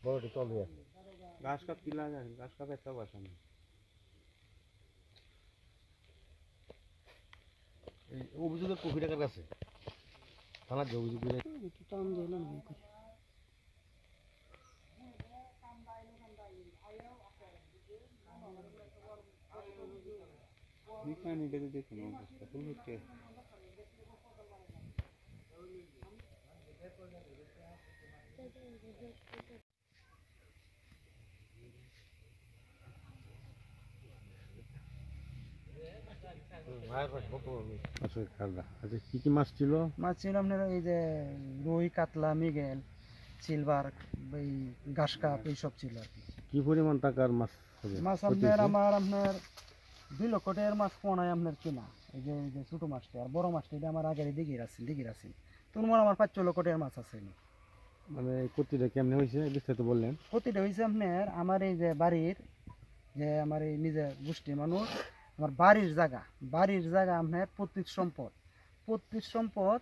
বড়টি চলবে ঘাস কাপ কি লাগে ঘাস কাপ একটা বসানো এই অভিযোগের কপি টাকার কাছে থানার যে অভিযোগ করে দেখুন অবস্থা ফুলকে আচ্ছা খাজা আচ্ছা কি কি মাছ ছিল? মাছ ছিল আপনার এই যে রুই, কাতলা, মৃগেল, সিলভার, এই ঘাস কাপ এইসব ছিল আর কি। কি পরিমাণ টাকার মাছ হবে? মাছ আপনার আপনার 2 লক্ষ টাকার মাছ পোনায় আপনার কিনা। এই যে ছোটো মাছটা আর বড় মাছটা এটা আমার আগের দিঘির আছে তোর আমার 5-6 লক্ষ টাকার মাছ আছে। মানে ক্ষতিটা কেমনে হয়েছে বিস্তারিত বললেন? ক্ষতিটা হয়েছে আপনার আমার এই যে বাড়ির যে আমার এই নিজের গোষ্ঠী মানুষ আমার বাড়ির জায়গা আপনার পৈতৃক সম্পদ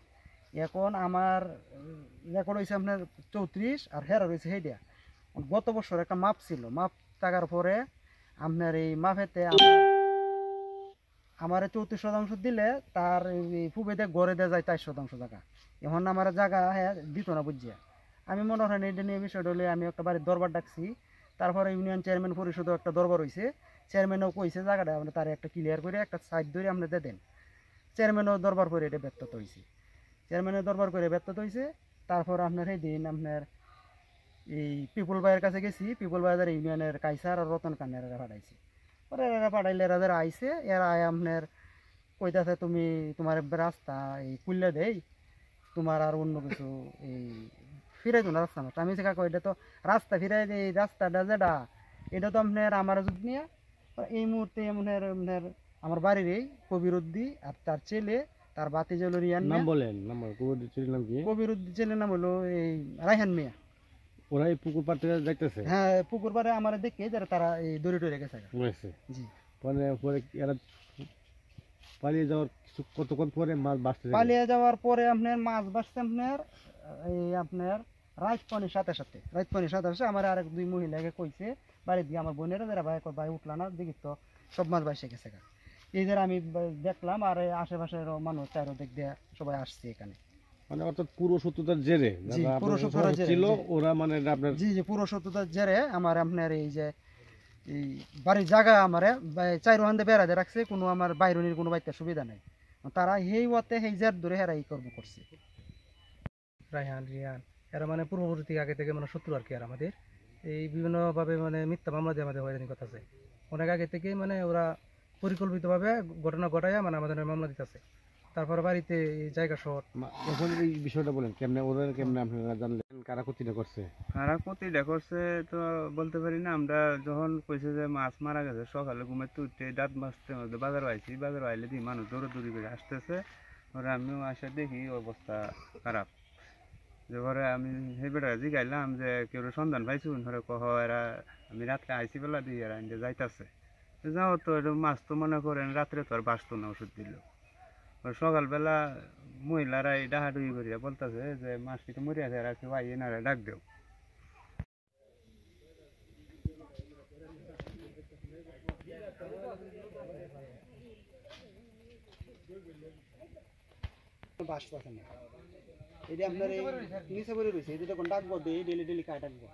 এখন আমার রেকর্ড হয়েছে আপনার 34 আর হেরা রয়েছে সেইটা। গত বছর একটা মাপ ছিল, মাপ থাকার পরে আপনার এই মাপেতে আমার 34% দিলে তার ফুবেতে গড়ে দেওয়া যায় 4% জায়গা। এখন আমার জায়গা হ্যাঁ দিত না বুঝিয়া। আমি মনে হয় এটা নিয়ে বিষয়টা হলে আমি একটা বাড়ির দরবার ডাকছি, তারপরে ইউনিয়ন চেয়ারম্যান পরিষদও একটা দরবার হয়েছে। চেয়ারম্যানও কইছে জায়গাটা আমরা তার একটা ক্লিয়ার করে একটা সাইড ধরে আপনি দেন। চেয়ারম্যানও দরবার করে এটা ব্যর্থ হয়েছে। তারপর আপনার সেই দিন আপনার এই পিপুল ভাইয়ের কাছে গেছি, পিপুল ভাইয়ের ইউনিয়নের কাইসার আর রতন কান্নার পাঠাইছি। পরে এরা পাঠাইলে এরা যারা আইসে এরা আপনার কইতাছে তুমি তোমার রাস্তা এই খুললে দেই, তোমার আর অন্য কিছু এই ফিরাই তো না রাস্তা না। আমি কাকা এটা তো রাস্তা ফিরাই এই রাস্তাটা যেটা এটা তো আপনার আমার যদি নিয়ে এই মুহূর্তে আপনার আমার বাড়ির এই কবিরুদ্দি আর তার ছেলে তার বাতি জল রিয়ান নাম বলেন, ছেলের নাম কি? কবিরুদ্দি ছেলের নাম হলো এই রায়হান মিয়া। ওরা এই পুকুর পাড় থেকে যাইতেছে? হ্যাঁ পুকুর পাড়ে আমার দেখে যারা তারা এই দড়ি টরে গেছে। জি পরে এরা পালিয়ে যাওয়ার কতক্ষণ পরে মাছ বাঁচতে? পালিয়ে যাওয়ার পরে আপনার মাছ বাঁচতে আপনার এই আপনার রাত পানির সাথে আমার আরেক 2 মহিলাকে কইছে বাড়ি দিয়ে আমার বোনেরা যারা ভাই উঠলা না দেখি তো সব মাছ বাঁচে গেছে। এই যে আমি দেখলাম আর আশেপাশের মানুষ তারও দেখ দিয়ে সবাই আসছে এখানে। মানে অর্থাৎ পুরো শত্রুতার জেরে ছিল ওরা, মানে আপনার জি পুরো শত্রুতার জেরে আমার আপনার এই যে এই বাড়ির জায়গা আমারে 4 ওখান দিয়ে বেড়াতে রাখছে, কোনো আমার বাইরনির কোনো বাইতে সুবিধা নাই। তারা সেই ওয়াতে সেই জের ধরে হেরা এই কর্ম করছে। রায়হান রিয়ান এরা মানে পূর্ববর্তী আগে থেকে মানে শত্রু আর কি। আর আমাদের এই বিভিন্নভাবে মানে মিথ্যা মামলা দিয়ে আমাদের হয়রানি কথা আছে অনেক আগে থেকে, মানে ওরা পরিকল্পিতভাবে ঘটনা ঘটায় মানে আমাদের মামলা দিতেছে। তারপর বাড়িতে জায়গা শর্ট। এখন এই বিষয়টা বলেন কেমনে ওরা কেমনে আপনারা জানলেন কারা ক্ষতিটা করছে? তো বলতে পারি না। আমরা যখন কইছে যে মাছ মারা গেছে সকালে ঘুমে উঠে দাঁত মাছতে মধ্যে বাজার আইলে দিয়ে মানুষ দৌড়ি করে আসতেছে। ওরা আমিও আসে দেখি অবস্থা খারাপ। যে ঘরে আমি সেই বেটা জিগাইলাম যে কেউ সন্ধান পাইছি ধরে কহ এরা আমি রাত্রে আইসি বেলা দিয়ে এরা যাইতেছে যাও তো মাছ তো মনে করেন রাত্রে তো আর বাঁচতো না ওষুধ দিল। সকালবেলা মহিলারা এই ডাহাডুহি করিয়া বলতেছে যে মাছ কিছু মরিয়াছে এরা কেউ আইয়ে না ডাক দেও। এটা আপনার নিচে পড়ে রয়েছে, এটা ডাকবো ডেলি কাটাকবো।